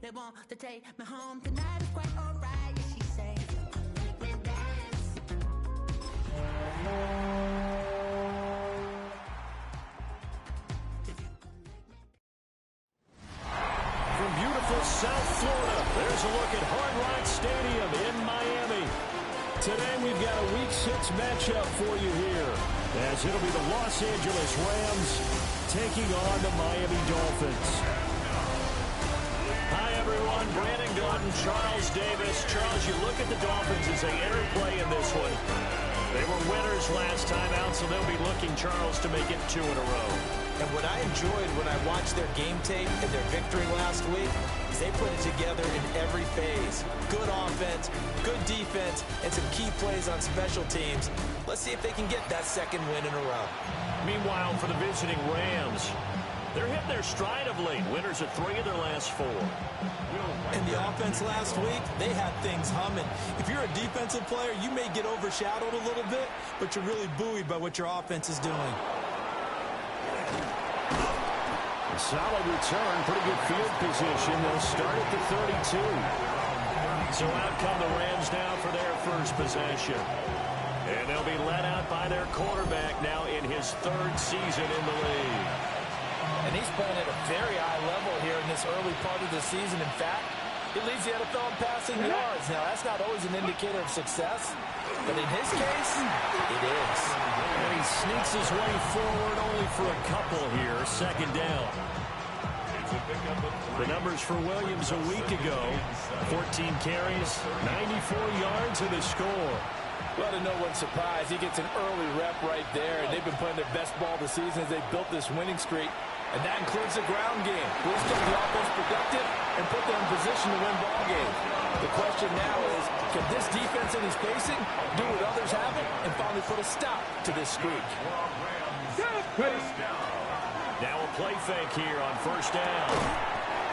They want to take me home tonight. It's quite alright, yeah, she says. Make me dance. From beautiful South Florida, there's a look at Hard Rock Stadium in Miami. Today we've got a Week 6 matchup for you here, as it'll be the Los Angeles Rams taking on the Miami Dolphins. Hi everyone, Brandon Gordon, Charles Davis. Charles, you look at the Dolphins as they enter play in this one. They were winners last time out, so they'll be looking, Charles, to make it 2 in a row. And what I enjoyed when I watched their game tape and their victory last week is they put it together in every phase. Good offense, good defense, and some key plays on special teams. Let's see if they can get that second win in a row. Meanwhile, for the visiting Rams, they're hitting their stride of late. Winners of 3 of their last 4. And the offense last week, they had things humming. If you're a defensive player, you may get overshadowed a little bit, but you're really buoyed by what your offense is doing. A solid return, pretty good field position. They'll start at the 32. So out come the Rams now for their first possession. And they'll be led out by their quarterback now in his 3rd season in the league. And he's playing at a very high level here in this early part of the season. In fact, he leads the NFL in passing yards. Now, that's not always an indicator of success, but in his case, it is. And he sneaks his way forward only for a couple here, 2nd down. The numbers for Williams a week ago, 14 carries, 94 yards, and a score. Well, to no one's surprise, he gets an early rep right there, and they've been playing their best ball this season as they built this winning streak. And that includes the ground game. Who's kept the offense productive and put them in position to win ball games. The question now is, can this defense that he's facing do what others haven't and finally put a stop to this streak? Now a play fake here on 1st down.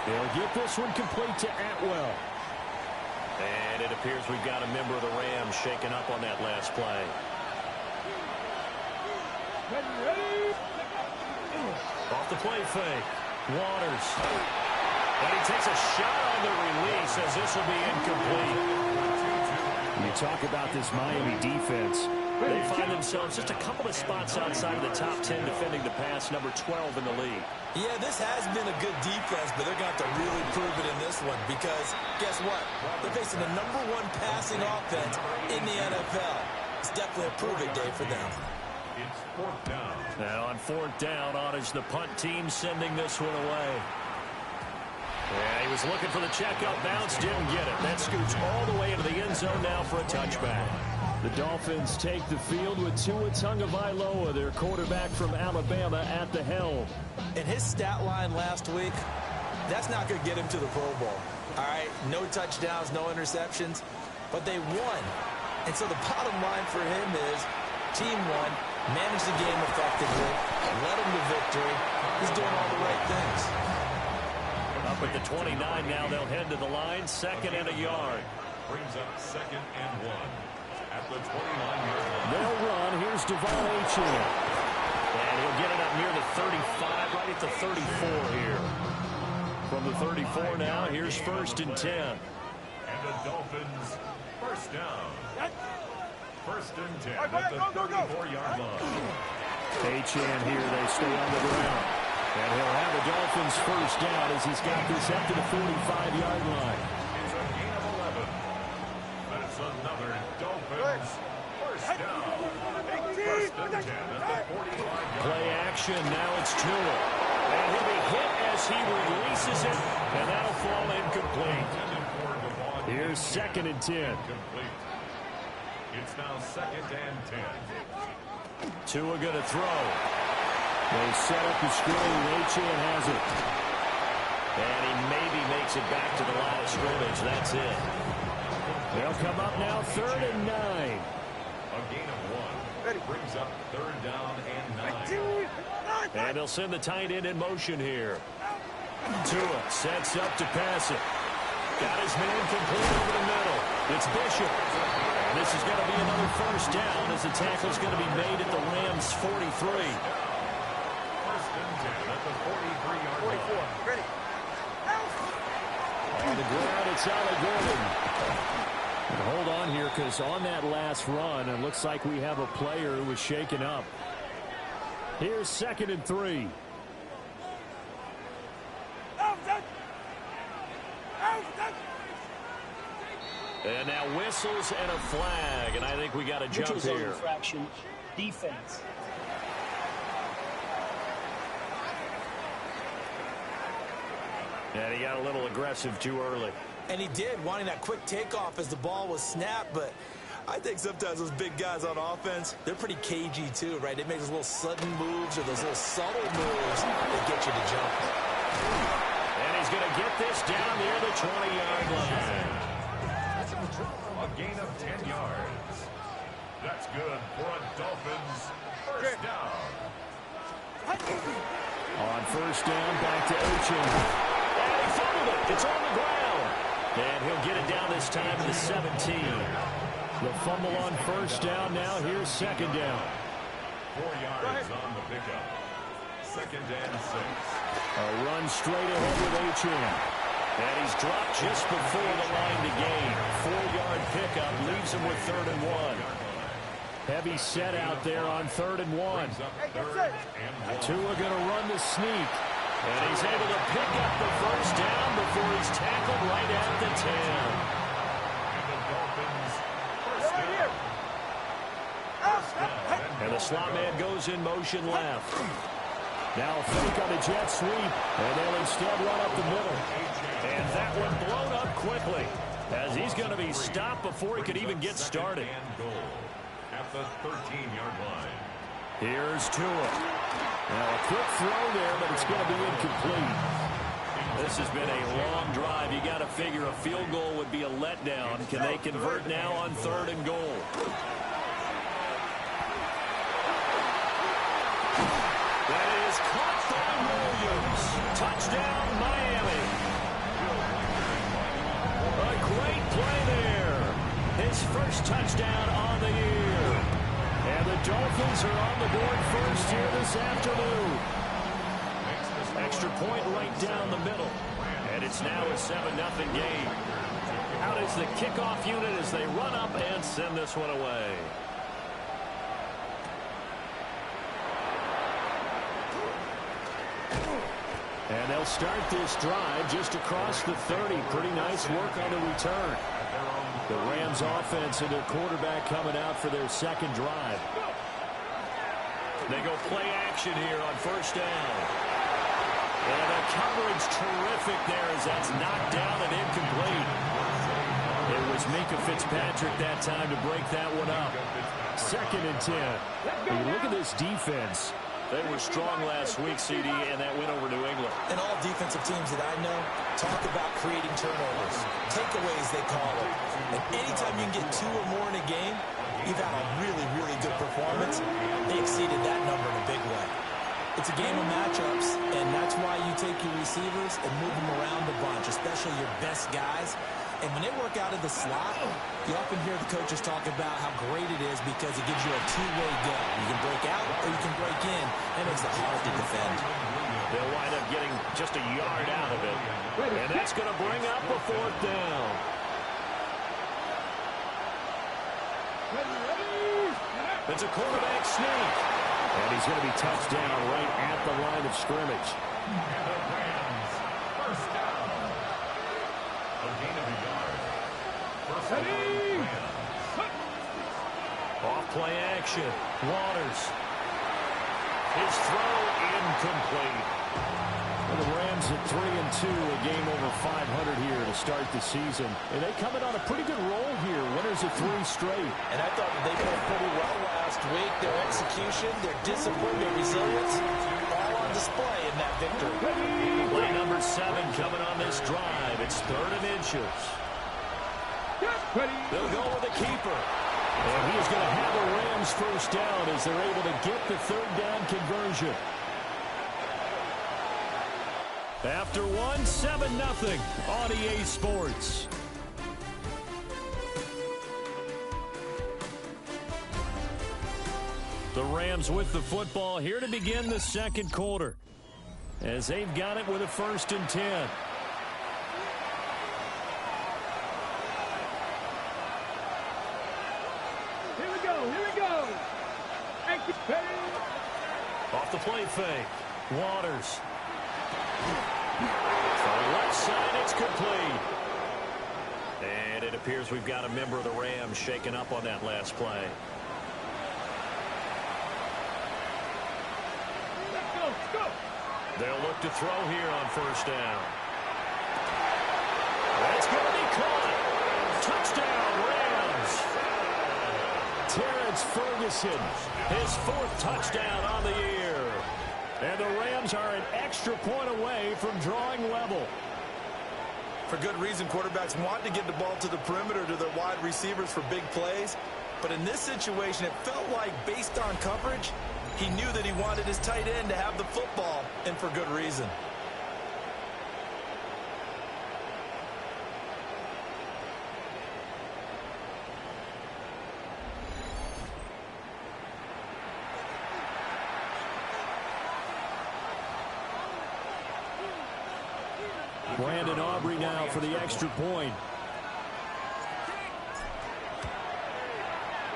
They'll get this one complete to Atwell. And it appears we've got a member of the Rams shaken up on that last play. Off the play fake, Waters. And he takes a shot on the release as this will be incomplete. When you talk about this Miami defense, they find themselves just a couple of spots outside of the top 10 defending the pass, number 12 in the league. Yeah, this has been a good defense, but they're going to have to really prove it in this one because, guess what? They're facing the number 1 passing offense in the NFL. It's definitely a prove-it day for them. It's 4th down. Now on 4th down, on is the punt team sending this one away. Yeah, he was looking for the checkup bounce, didn't get it. That scoots all the way into the end zone now for a touchback. The Dolphins take the field with Tua Tagovailoa, their quarterback from Alabama, at the helm. And his stat line last week, that's not going to get him to the Pro Bowl. All right, no touchdowns, no interceptions, but they won. And so the bottom line for him is team won, managed the game effectively, led him to victory. He's doing all the right things. Up at the 29 now, they'll head to the line, 2nd and a yard. Brings up 2nd and 1. At the 29-yard line. They'll run. Here's Devon Achane. And he'll get it up near the 35, right at the 34 here. From the 34 now, here's 1st and 10. And the Dolphins, 1st down. 1st and 10 at the 34-yard line. Achane here, they stay on the ground. And he'll have the Dolphins 1st down as he's got this up to the 45-yard line. It's a gain of 11. That's another Dolphins 1st down. 1st and 10 at the 45-yard line. Play action, now it's Tua. And he'll be hit as he releases it, and that'll fall incomplete. Here's 2nd and 10. It's now 2nd and 10. Tua going to throw. They set up the screen. Achane has it. And he maybe makes it back to the line of scrimmage. That's it. They'll come up now 3rd and 9. A gain of 1. Brings up 3rd down and 9. And they'll send the tight end in motion here. Tua sets up to pass it. Got his man complete over the middle. It's Bishop. And this is going to be another 1st down as the tackle's going to be made at the Rams' 43. 1st and 10 at the 43-yard line. 44. Ready. On the ground, it's Ali Gordon. And hold on here, because on that last run, it looks like we have a player who was shaken up. Here's 2nd and 3. And now whistles and a flag, and I think we got a jump here. Infraction, defense. And he got a little aggressive too early. And he did, wanting that quick takeoff as the ball was snapped, but I think sometimes those big guys on offense, they're pretty cagey too, right? They make those little sudden moves or those little subtle moves that get you to jump. And he's going to get this down near the 20-yard line. A gain of 10 yards. That's good for a Dolphins first down. On first down, back to Ochin. And he fumbled it. It's on the ground. And he'll get it down this time to the 17. The fumble on first down. Now here's 2nd down. 4 yards on the pickup. 2nd and 6. A run straight ahead with Ochin. And he's dropped just before the line to gain. 4-yard pickup leaves him with 3rd and 1. Heavy set out there on 3rd and 1. Tua going to run the sneak. And he's able to pick up the first down before he's tackled right at the 10. And the Dolphins first down. And the slot man goes in motion left. Now a fake on the jet sweep. And they'll instead run up the middle. And that one blown up quickly, as he's going to be stopped before he could even get started. At the 13-yard line. Here's Tua. Now a quick throw there, but it's going to be incomplete. This has been a long drive. You got to figure a field goal would be a letdown. Can they convert now on 3rd and goal? That is caught by Williams. Touchdown, Miami. A great play there. His first touchdown on the year. And the Dolphins are on the board first here this afternoon. Extra point right down the middle. And it's now a 7-0 game. Out is the kickoff unit as they run up and send this one away. And they'll start this drive just across the 30. Pretty nice work on the return. The Rams offense and their quarterback coming out for their 2nd drive. They go play action here on first down. And the coverage terrific there as that's knocked down and incomplete. It was Minka Fitzpatrick that time to break that one up. 2nd and 10. When you look at this defense, they were strong last week, CD, and that went over New England. And all defensive teams that I know talk about creating turnovers. Takeaways, they call it. And anytime you can get 2 or more in a game, you've had a really, really good performance. They exceeded that number in a big way. It's a game of matchups, and that's why you take your receivers and move them around a bunch, especially your best guys. And when they work out of the slot, you often hear the coaches talk about how great it is because it gives you a two-way go. You can break out or you can break in. That makes it hard to defend. They'll wind up getting just a yard out of it. And that's going to bring up a 4th down. It's a quarterback sneak. And he's going to be touched down right at the line of scrimmage. And the Rams first down. A gain of a yard. First down, Rams. Off play action. Waters. His throw incomplete. And the Rams at 3-2, a game over 500 here to start the season. And they come in on a pretty good roll here. Winners of 3 straight. And I thought they played pretty well last week. Their execution, their discipline, their resilience, all on display in that victory. Play number 7 coming on this drive. It's 3rd and inches. They'll go with the keeper. And he's going to have the Rams first down as they're able to get the 3rd down conversion. After 7-0 on EA Sports. The Rams with the football here to begin the 2nd quarter, as they've got it with a 1st and 10. Off the play fake. Waters. From the left side, it's complete. And it appears we've got a member of the Rams shaken up on that last play. They'll look to throw here on first down. That's going to be caught. Touchdown, Rams. Terrence Ferguson, his 4th touchdown on the year. And the Rams are an extra point away from drawing level. For good reason, quarterbacks want to get the ball to the perimeter to their wide receivers for big plays. But in this situation, it felt like, based on coverage, he knew that he wanted his tight end to have the football, and for good reason. Brandon Aubrey now for the extra point.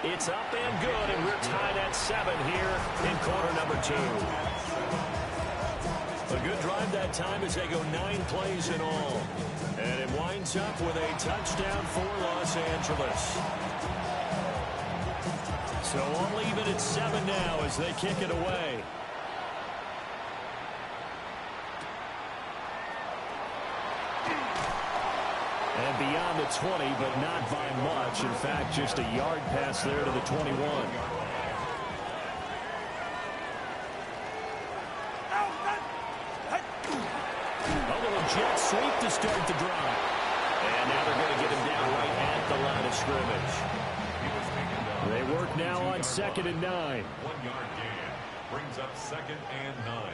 It's up and good, and we're tied at 7 here in quarter number 2. A good drive that time as they go 9 plays in all. And it winds up with a touchdown for Los Angeles. So all even at 7 now as they kick it away. And beyond the 20, but not by much. In fact, just a yard pass there to the 21. A little jet sweep to start the drive. And now they're going to get him down right at the line of scrimmage. They work now on 2nd and 9. 1-yard gain. Brings up 2nd and 9.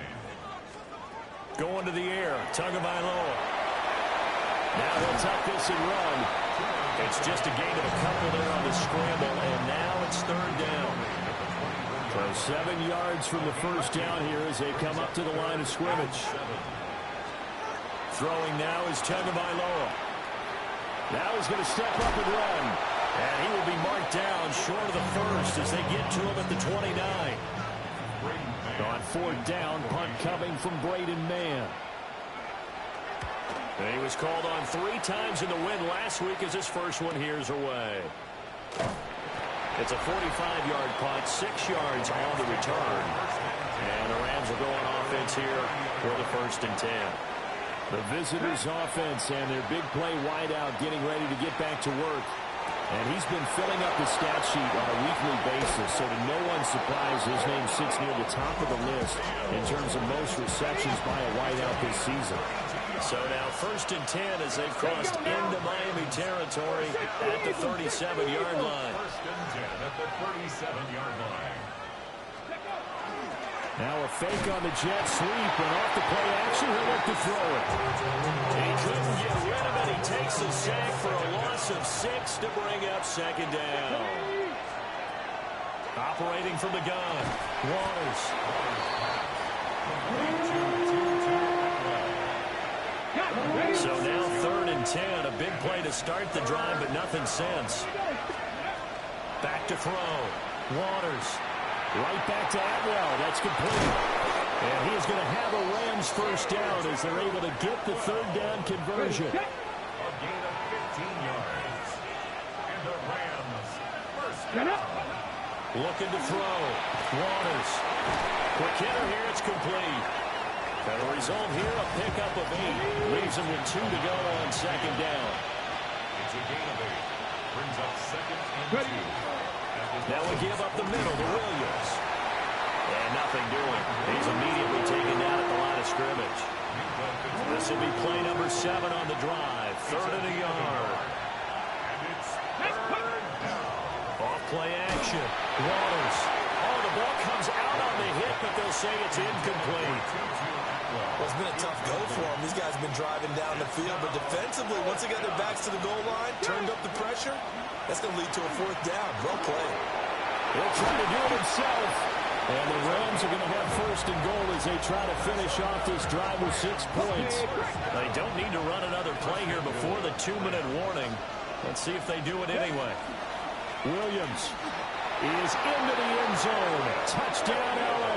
Going to the air. Tagovailoa. Now he'll tuck this and run. It's just a gain of a couple there on the scramble, and now it's 3rd down. So 7 yards from the first down here as they come up to the line of scrimmage. Throwing now is Tagovailoa. Now he's going to step up and run. And he will be marked down short of the first as they get to him at the 29. On 4th down, punt coming from Braden Mann. And he was called on 3 times in the win last week as his first one here's away. It's a 45-yard punt, 6 yards on the return. And the Rams will go on offense here for the 1st and 10. The visitors' offense and their big play wideout getting ready to get back to work. And he's been filling up the stat sheet on a weekly basis, so to no one's surprise, his name sits near the top of the list in terms of most receptions by a wideout this season. So now 1st and 10 as they've crossed into Miami territory at the 37-yard line. 1st and 10 at the 37-yard line. Now a fake on the jet sweep, and off the play action, he'll look to throw it. He couldn't get rid of it. He takes a sack for a loss of 6 to bring up 2nd down. Operating from the gun, Waters. So now 3rd and 10, a big play to start the drive, but nothing since. Back to throw, Waters. Right back to Atwell. That's complete. And he is going to have a Rams 1st down as they're able to get the 3rd down conversion. A gain of 15 yards. And the Rams 1st down. Looking to throw. Waters. Quick hitter here. It's complete. And the result here, a pickup of 8. Leaves him with 2 to go on 2nd down. It's a gain of 8. Brings up 2nd and 2. Now we give up the middle to Williams. And nothing doing. He's immediately taken down at the line of scrimmage. This will be play number 7 on the drive. 3rd and a yard. And it's 3rd down. Off play action. Waters. Oh, the ball comes out on the hit, but they'll say it's incomplete. Well, it's been a tough go for them. These guys have been driving down the field, but defensively, once they got their backs to the goal line, turned up the pressure, that's going to lead to a 4th down. Well played. He'll try to do it himself. And the Rams are going to have 1st and goal as they try to finish off this drive with 6 points. They don't need to run another play here before the 2-minute warning. Let's see if they do it anyway. Williams is into the end zone. Touchdown, L.A.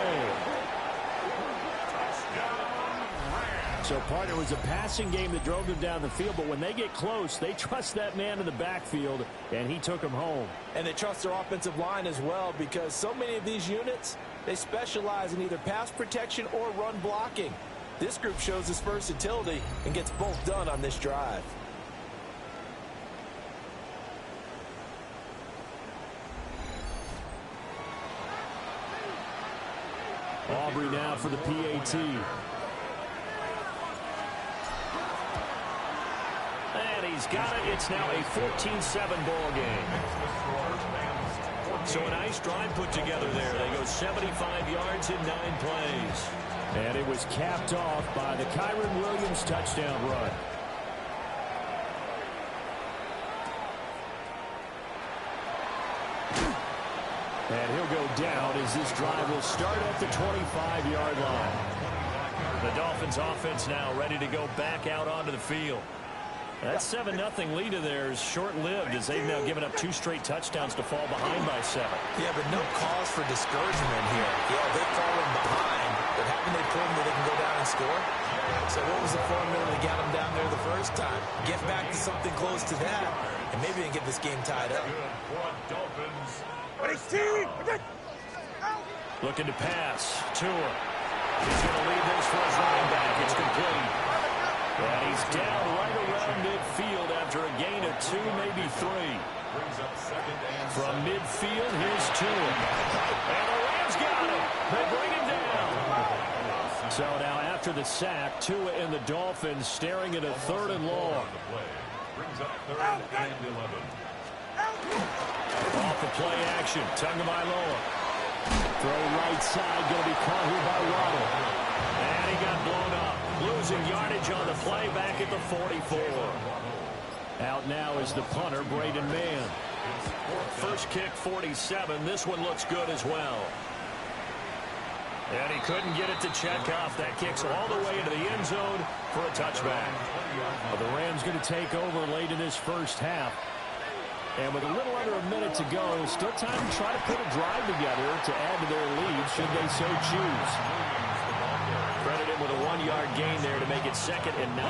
So, partner, it was a passing game that drove them down the field, but when they get close, they trust that man in the backfield, and he took them home. And they trust their offensive line as well, because so many of these units, they specialize in either pass protection or run blocking. This group shows its versatility and gets both done on this drive. Aubrey now for the PAT. And he's got it. It's now a 14-7 ball game. So a nice drive put together there. They go 75 yards in 9 plays. And it was capped off by the Kyron Williams touchdown run. And he'll go down as this drive will start at the 25-yard line. The Dolphins offense now ready to go back out onto the field. That 7-0 lead of theirs short-lived as they've now given up 2 straight touchdowns to fall behind by 7. Yeah, but no cause for discouragement here. Yeah, they've fallen behind, but haven't they proven that they can go down and score? So what was the formula to get them down there the first time? Get back to something close to that, and maybe they can get this game tied up. Looking to pass. Tua. He's going to lead this for his running back. It's complete. And he's down right around midfield after a gain of 2, maybe 3. From midfield, here's Tua. And the Rams got him. They bring him down. So now after the sack, Tua and the Dolphins staring at a 3rd and long. Off the play action. Tagovailoa. Throw right side. Going to be caught here by Waddle. And he got blown up. Losing yardage on the play back at the 44. Out now is the punter, Braden Mann. First kick, 47. This one looks good as well. And he couldn't get it to check off. That kicks all the way into the end zone for a touchback. Well, the Rams going to take over late in this first half. And with a little under a minute to go, still time to try to put a drive together to add to their lead should they so choose. Credit him with a 1-yard gain there to make it 2nd and 9.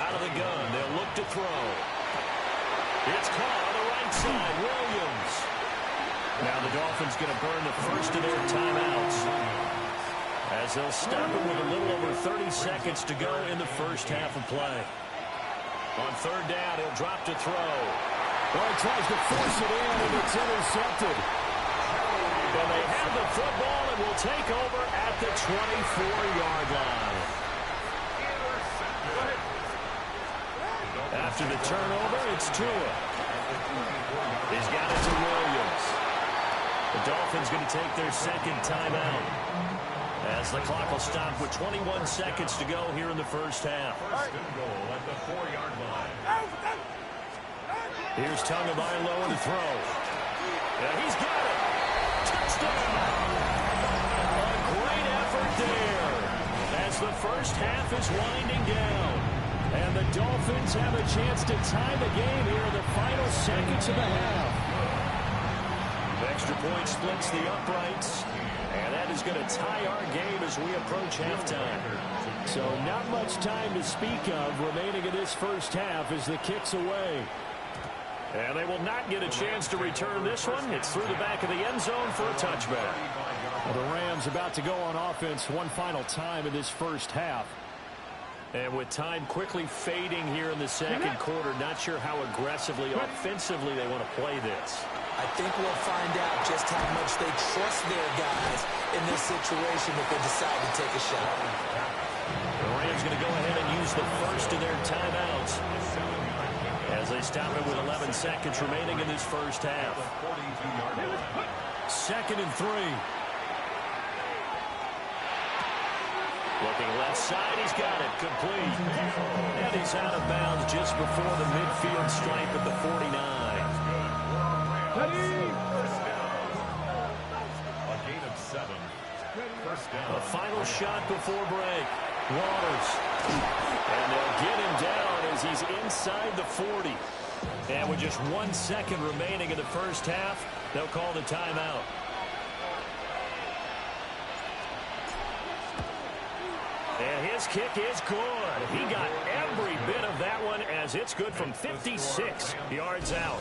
Out of the gun, they'll look to throw. It's caught on the right side, Williams. Now the Dolphins going to burn the first of their timeouts, as they'll stop it with a little over 30 seconds to go in the first half of play. On 3rd down, he'll drop to throw. Well, he tries to force it in, and it's intercepted. And they have the football and will take over at the 24-yard line. After the turnover, it's Tua. He's got it to Williams. The Dolphins going to take their 2nd timeout, as the clock will stop with 21 seconds to go here in the first half. First and goal at the 4-yard line. Here's Tagovailoa to throw. And he's got it. Touchdown. A great effort there as the first half is winding down. And the Dolphins have a chance to tie the game here in the final seconds of the half. The extra point splits the uprights. And that is going to tie our game as we approach halftime. So not much time to speak of remaining in this first half as the kick's away. And they will not get a chance to return this one. It's through the back of the end zone for a touchback. Well, the Rams about to go on offense one final time in this first half. And with time quickly fading here in the second quarter, not sure how aggressively, offensively they want to play this. I think we'll find out just how much they trust their guys in this situation if they decide to take a shot. The Rams going to go ahead and use the first of their timeouts as they stop it with 11 seconds remaining in this first half. 2nd and 3. Looking left side, he's got it, complete. And he's out of bounds just before the midfield stripe at the 49. A gain of 7. First down. A final shot before break. Waters And they'll get him down as he's inside the 40. And with just 1 second remaining in the first half, they'll call the timeout. And his kick is good. He got every bit of that one as it's good from 56 yards out.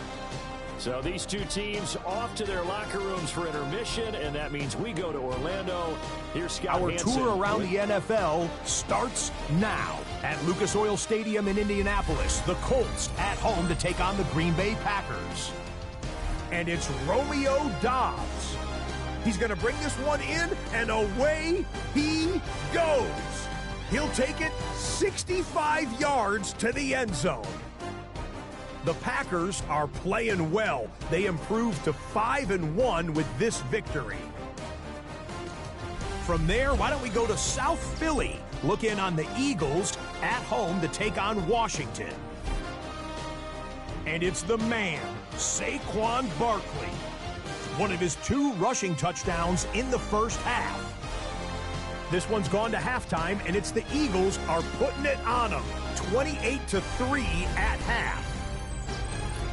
So these two teams off to their locker rooms for intermission, and that means we go to Orlando. Here's Scott Hansen. Our tour around the NFL starts now. At Lucas Oil Stadium in Indianapolis, the Colts at home to take on the Green Bay Packers. And it's Romeo Doubs. He's going to bring this one in, and away he goes. He'll take it 65 yards to the end zone. The Packers are playing well. They improved to 5-1 with this victory. From there, why don't we go to South Philly? Look in on the Eagles at home to take on Washington. And it's the man, Saquon Barkley. One of his 2 rushing touchdowns in the first half. This one's gone to halftime, and it's the Eagles are putting it on them. 28-3 at half.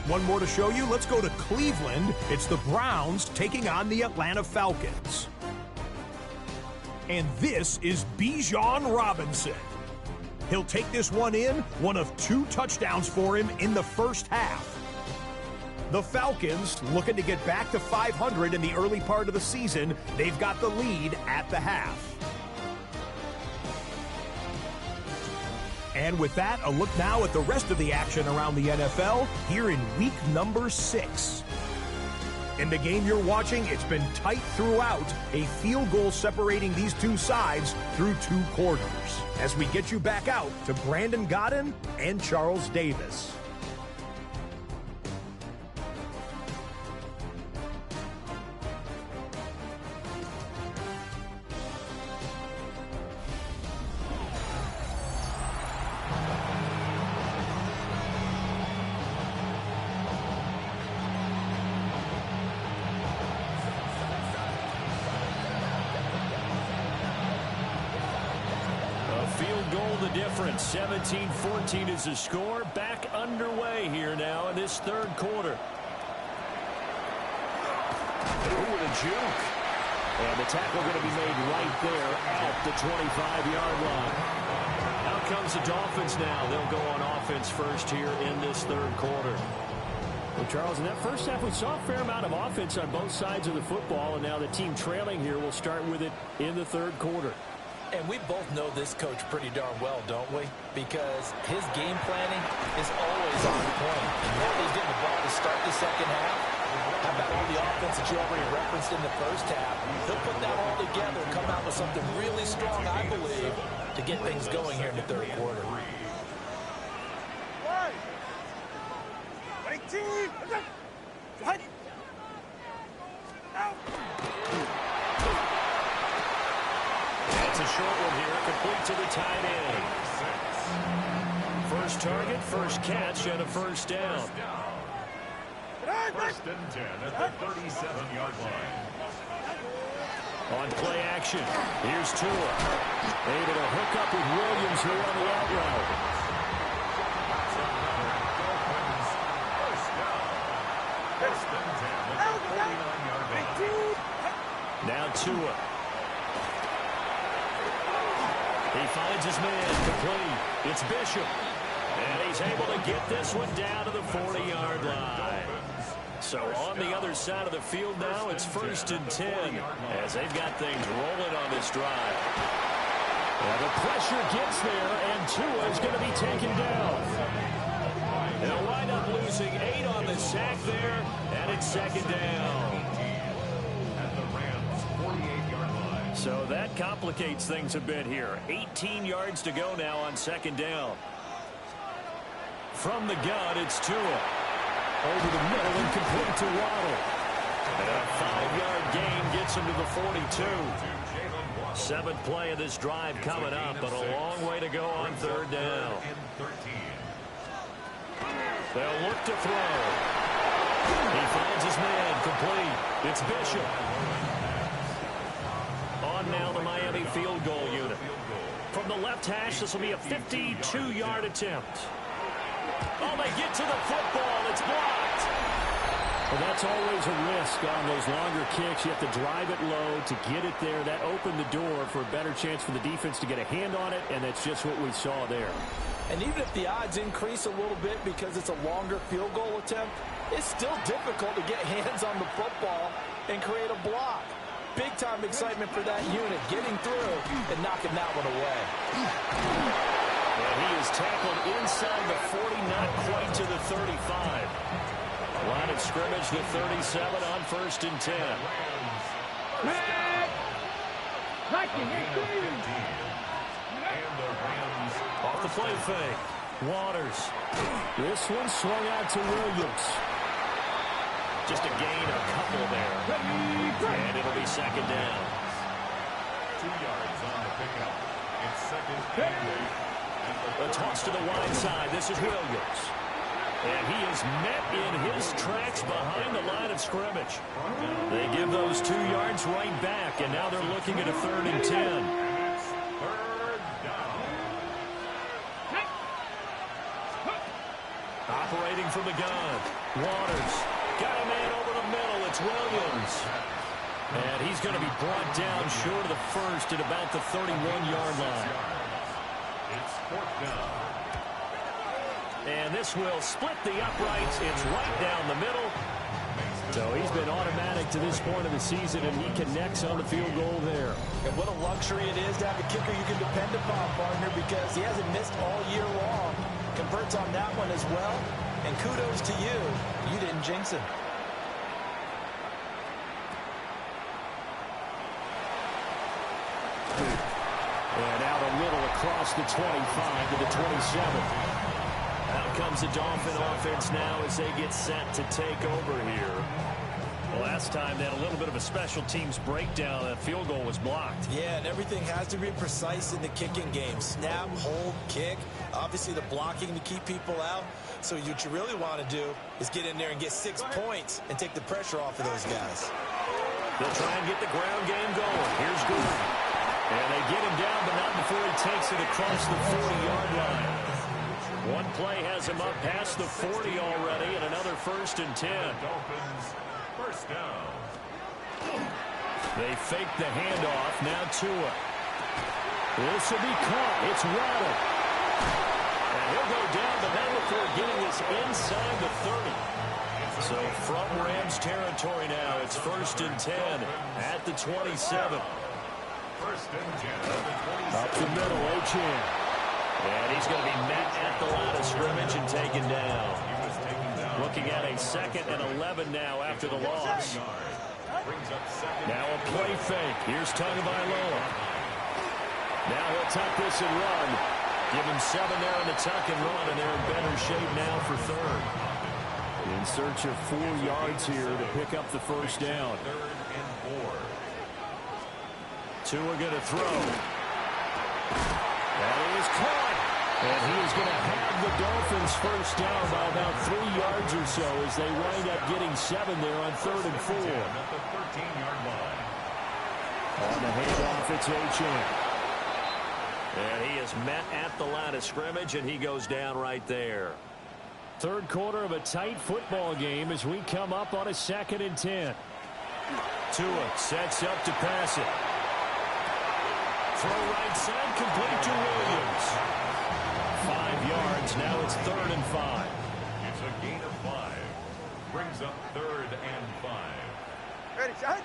One more to show you. Let's go to Cleveland. It's the Browns taking on the Atlanta Falcons. And this is Bijan Robinson. He'll take this one in, one of 2 touchdowns for him in the first half. The Falcons looking to get back to 500 in the early part of the season. They've got the lead at the half. And with that, a look now at the rest of the action around the NFL here in week number 6. In the game you're watching, it's been tight throughout, a field goal separating these two sides through 2 quarters. As we get you back out to Brandon Godden and Charles Davis. Difference. 17-14 is the score. Back underway here now in this third quarter. Ooh, with a juke. And the tackle going to be made right there at the 25-yard line. Out comes the Dolphins now. They'll go on offense first here in this third quarter. Well, Charles, in that first half, we saw a fair amount of offense on both sides of the football, and now the team trailing here will start with it in the third quarter. And we both know this coach pretty darn well, don't we? Because his game planning is always on point. Now he's getting the ball to start the second half. How about all the offense that you already referenced in the first half? He'll put that all together and come out with something really strong, I believe, to get things going here in the third quarter. That's a short one here, complete to the tight end. First target, first catch, and a first down. First and 10 at the 37-yard line. On play action, here's Tua. Able to hook up with Williams here on the out route. First and 10 at the 49-yard line. Now Tua. He finds his man complete. It's Bishop. And he's able to get this one down to the 40-yard line. So on the other side of the field now, it's first and 10 as they've got things rolling on this drive. Well, the pressure gets there, and Tua is going to be taken down. They'll wind up losing 8 on the sack there, and it's second down. At the Rams' 48-yard line. So that complicates things a bit here. 18 yards to go now on second down. From the gun, it's Tua. Over the middle and complete to Waddle. And a 5-yard gain gets him to the 42. 7th play of this drive coming up, but a long way to go on third down. They'll look to throw. He finds his man complete. It's Bishop. On now the Miami field goal unit. From the left hash. This will be a 52-yard attempt. Oh, they get to the football. It's blocked. Well, that's always a risk on those longer kicks. You have to drive it low to get it there. That opened the door for a better chance for the defense to get a hand on it, and that's just what we saw there. And even if the odds increase a little bit because it's a longer field goal attempt, it's still difficult to get hands on the football and create a block. Big-time excitement for that unit, getting through and knocking that one away. And he is tackled inside the 40, not quite to the 35. Line of scrimmage, the 37 on 1st and 10. Off the play fake. Waters. This one swung out to Williams. Just a gain of a couple there. And it'll be 2nd down. 2 yards on the pickup. It's 2nd and 8. A toss to the wide side. This is Williams. And he is met in his tracks behind the line of scrimmage. They give those 2 yards right back, and now they're looking at a 3rd and 10. And it's 3rd down. Operating from the gun. Waters. Got a man over the middle. It's Williams. And he's going to be brought down short of the first at about the 31-yard line. It's 4th down. And this will split the uprights. It's right down the middle. So he's been automatic to this point of the season, and he connects on the field goal there. And what a luxury it is to have a kicker you can depend upon, partner, because he hasn't missed all year long. Converts on that one as well. And kudos to you. You didn't jinx him. And out a little across the 25 to the 27. Out comes the Dolphin offense now as they get set to take over here. Well, last time they had a little bit of a special teams breakdown. That field goal was blocked. Yeah, and everything has to be precise in the kicking game. Snap, hold, kick. Obviously, the blocking to keep people out. So what you really want to do is get in there and get 6 points and take the pressure off of those guys. They'll try and get the ground game going. Here's Gordon. And they get him down, but not before he takes it across the 40-yard line. One play has him up past the 40 already, and another 1st and 10. Dolphins, 1st down. They fake the handoff. Now Tua. This will be caught. It's Waddle. And he'll go down, but not before getting this inside the 30. So from Rams territory now, it's 1st and 10 at the 27. 1st and 10 at the 27. Up the middle, Achan. And he's going to be met at the line of scrimmage and taken down. Looking at a 2nd and 11 now after the loss. Now a play fake. Here's Tagovailoa. Now he'll tuck this and run. Give him 7 there in the tuck and run, and they're in better shape now for 3rd. In search of 4 yards here to pick up the 1st down. 3rd and 4. Tua going to throw. And he is caught. And he is going to have the Dolphins 1st down by about 3 yards or so as they wind up getting 7 there on 3rd and 4. At the 13-yard line. On the handoff, it's Achan. And he is met at the line of scrimmage, and he goes down right there. 3rd quarter of a tight football game as we come up on a 2nd and 10. Tua sets up to pass it. Throw right side, complete to Williams. 5 yards, now it's 3rd and 5. It's a gain of 5. Brings up 3rd and 5. Ready, shot.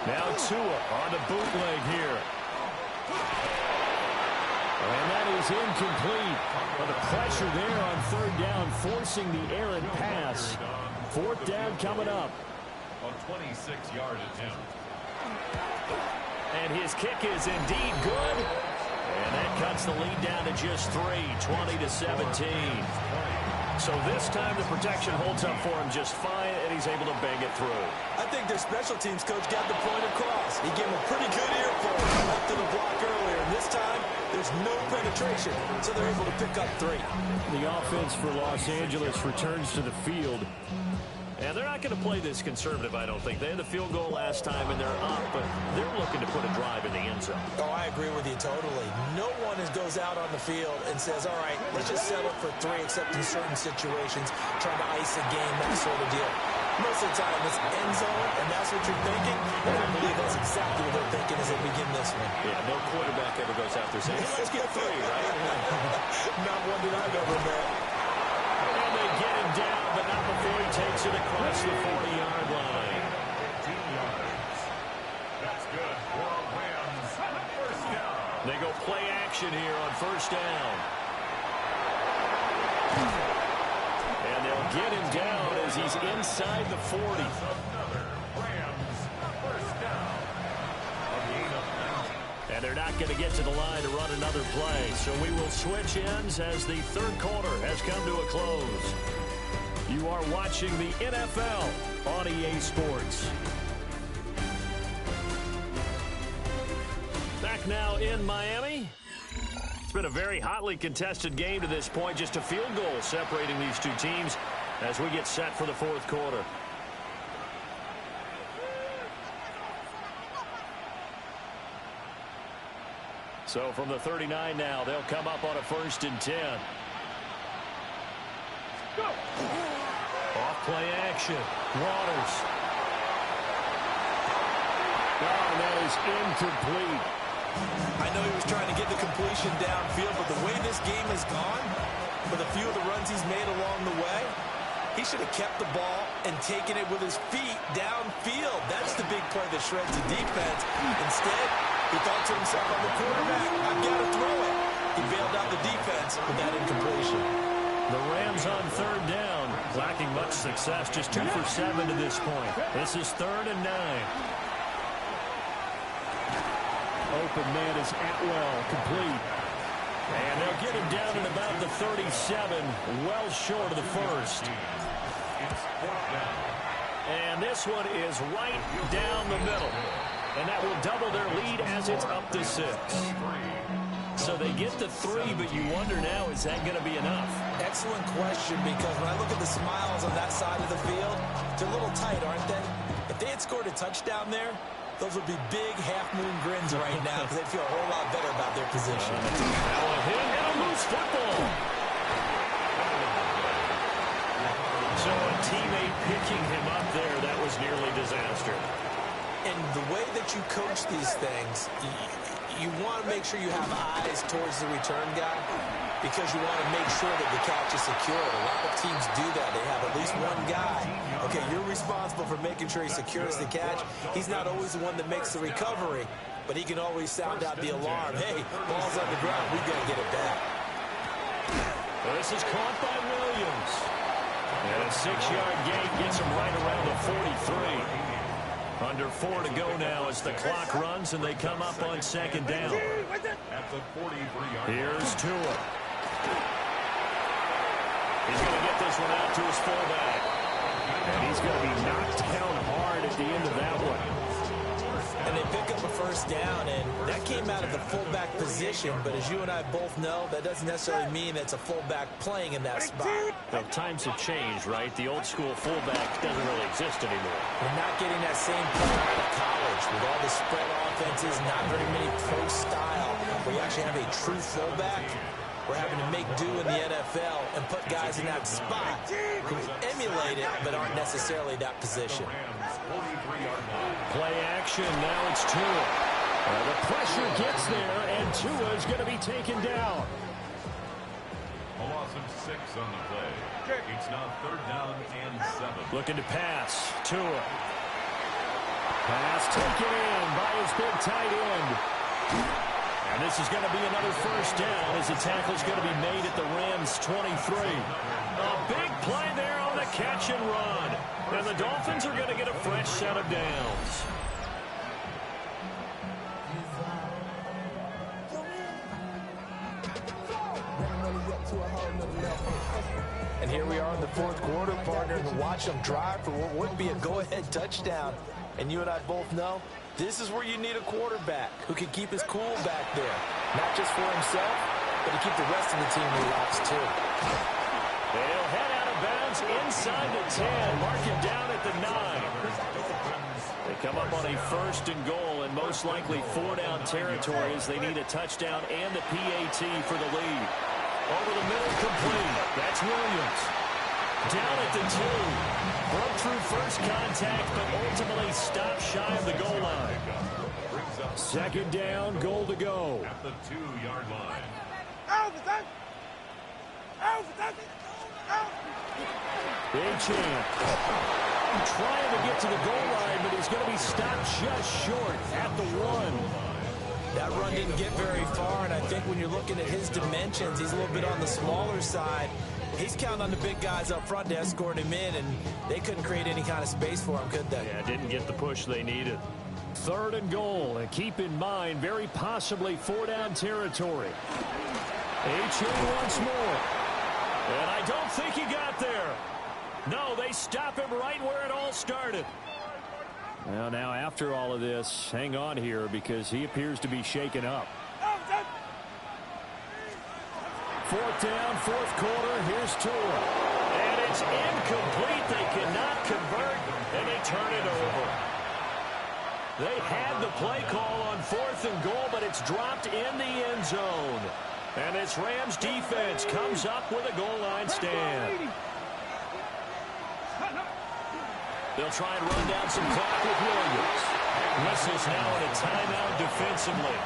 Now Tua on the bootleg here. And that is incomplete. But the pressure there on 3rd down, forcing the errant pass. 4th down coming up. A 26-yard attempt. And his kick is indeed good. And that cuts the lead down to just 3, 20-17. So this time the protection holds up for him just fine, and he's able to bang it through. I think their special teams coach got the point across. He gave him a pretty good earful up to the block earlier. And this time, there's no penetration, so they're able to pick up 3. The offense for Los Angeles returns to the field. And they're not going to play this conservative, I don't think. They had the field goal last time, and they're up, but they're looking to put a drive in the end zone. Oh, I agree with you totally. No one goes out on the field and says, all right, let's just settle for 3, except in certain situations, trying to ice a game, that sort of deal. Most of the time, it's end zone, and that's what you're thinking, and I believe that's exactly what they're thinking as they begin this one. Yeah, no quarterback ever goes out there saying, hey, let's get 3, right? Not one that I've ever met. And they get him down, but not before he takes it across the 40-yard line. 15 yards. That's good for Rams. First down. They go play action here on first down. And they'll get him down as he's inside the 40. Another Rams. First down. A gain of 9. And they're not going to get to the line to run another play. So we will switch ends as the third quarter has come to a close. You are watching the NFL on EA Sports. Back now in Miami. It's been a very hotly contested game to this point. Just a field goal separating these two teams as we get set for the fourth quarter. So from the 39 now, they'll come up on a 1st and 10. Go. Off play action. Waters. Oh, and that is incomplete. I know he was trying to get the completion downfield, but the way this game has gone, with a few of the runs he's made along the way, he should have kept the ball and taken it with his feet downfield. That's the big play that shreds the defense. Instead, he thought to himself, I'm the quarterback, I've got to throw it. He bailed out the defense with that incompletion. The Rams on 3rd down, lacking much success, just 2 for 7 to this point. This is 3rd and 9. Open man is Atwell, complete. And they'll get him down at about the 37, well short of the first. And this one is right down the middle. And that will double their lead as it's up to 6. So they get the 3, but you wonder now, is that going to be enough? Excellent question, because when I look at the smiles on that side of the field, they're a little tight, aren't they? If they had scored a touchdown there, those would be big half-moon grins right now because they feel a whole lot better about their position. Now a hit and a loose football. So a teammate picking him up there, that was nearly disaster. And the way that you coach these things, you want to make sure you have eyes towards the return guy because you want to make sure that the catch is secure. A lot of teams do that. They have at least one guy. Okay, you're responsible for making sure he secures the catch. He's not always the one that makes the recovery, but he can always sound out the alarm. Hey, ball's on the ground. We got to get it back. This is caught by Williams. And a 6-yard gain gets him right around the 43. Under 4 to go now as the clock runs and they come up on 2nd down. At the 43-yard line. Here's Tua. He's going to get this one out to his fullback. And he's going to be knocked down hard at the end of that one. And they pick up a 1st down, and that came out of the fullback position. But as you and I both know, that doesn't necessarily mean it's a fullback playing in that spot. Well, times have changed, right? The old school fullback doesn't really exist anymore. We're not getting that same play out of college with all the spread offenses, not very many pro style, where you actually have a true fullback. We're having to make do in the NFL and put guys in that spot who emulate it but aren't necessarily that position. Play action, now it's Tua. The pressure gets there, and Tua is going to be taken down. A loss of 6 on the play. It's now 3rd down and 7. Looking to pass. Tua. Pass taken in by his big tight end. And this is going to be another 1st down as the tackle's going to be made at the Rams' 23. A big play there on the catch and run. And the Dolphins are going to get a fresh set of downs. And here we are in the 4th quarter, partner, and watch them drive for what would be a go-ahead touchdown. And you and I both know this is where you need a quarterback who can keep his cool back there. Not just for himself, but to keep the rest of the team relaxed too. They'll head out of bounds inside the 10. Mark it down at the 9. They come up on a 1st and goal and most likely 4-down territory as they need a touchdown and the PAT for the lead. Over the middle, complete. That's Williams. Down at the 2. Broke through first contact, but ultimately stopped shy of the goal line. 2nd down, goal to go. At the 2-yard line. Big chance. Trying to get to the goal line, but he's going to be stopped just short at the 1. That run didn't get very far, and I think when you're looking at his dimensions, he's a little bit on the smaller side. He's counting on the big guys up front to escort him in, and they couldn't create any kind of space for him, could they? Yeah, didn't get the push they needed. 3rd and goal, and keep in mind, very possibly 4-down territory. H.A. once more. And I don't think he got there. No, they stop him right where it all started. Well, now after all of this, hang on here because he appears to be shaken up. 4th down, 4th quarter. Here's Tua. And it's incomplete. They cannot convert, and they turn it over. They had the play call on 4th and goal, but it's dropped in the end zone. And this Rams defense comes up with a goal line stand. They'll try and run down some clock with Williams. Whistles now in a timeout defensively.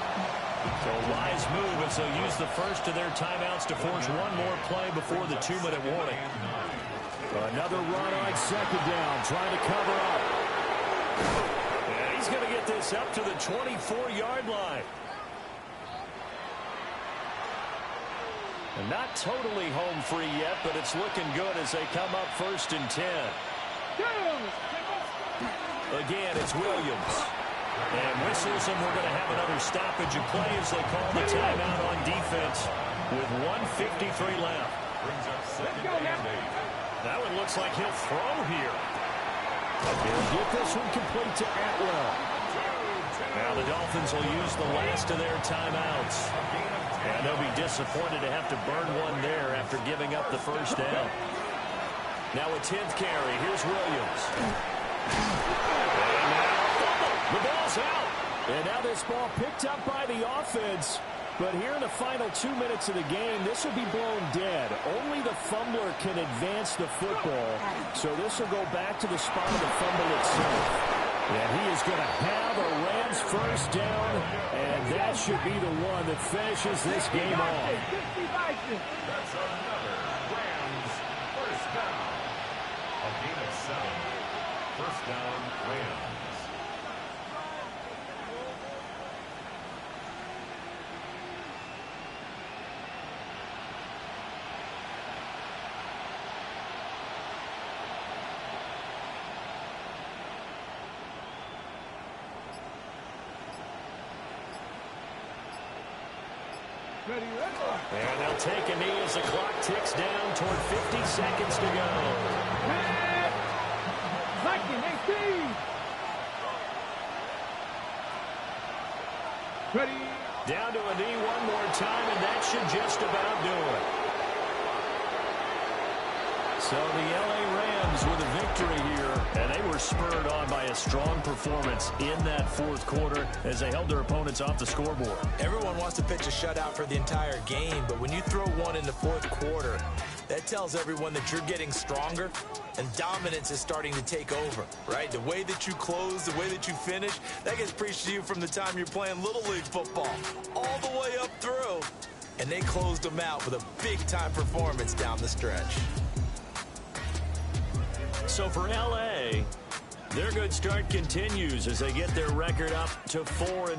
So wise move as they'll use the first of their timeouts to force one more play before the 2-minute warning. Another run on 2nd down, trying to cover up. And he's going to get this up to the 24-yard line. And not totally home free yet, but it's looking good as they come up 1st and 10. Again, it's Williams. And whistles, and we're going to have another stoppage of play as they call the timeout on defense with 1:53 left. Brings up 2nd and 8. That one looks like he'll throw here. He'll get this one complete to Atwell. Now the Dolphins will use the last of their timeouts. And they'll be disappointed to have to burn one there after giving up the 1st down. Now a 10th carry. Here's Williams. And now the ball's out. And now this ball picked up by the offense. But here in the final 2 minutes of the game, this will be blown dead. Only the fumbler can advance the football. So this will go back to the spot of the fumble itself. And he is going to have a Rams 1st down, and that should be the one that finishes this game off. That's another Rams 1st down. A gain of 7. 1st down, Rams. And they'll take a knee as the clock ticks down toward 50 seconds to go. Down to a knee one more time, and that should just about do it. So the L.A. Rams with a victory here, and they were spurred on by a strong performance in that 4th quarter as they held their opponents off the scoreboard. Everyone wants to pitch a shutout for the entire game, but when you throw one in the 4th quarter, that tells everyone that you're getting stronger and dominance is starting to take over, right? The way that you close, the way that you finish, that gets preached to you from the time you're playing Little League football all the way up through. And they closed them out with a big-time performance down the stretch. So for L.A., their good start continues as they get their record up to 4-2.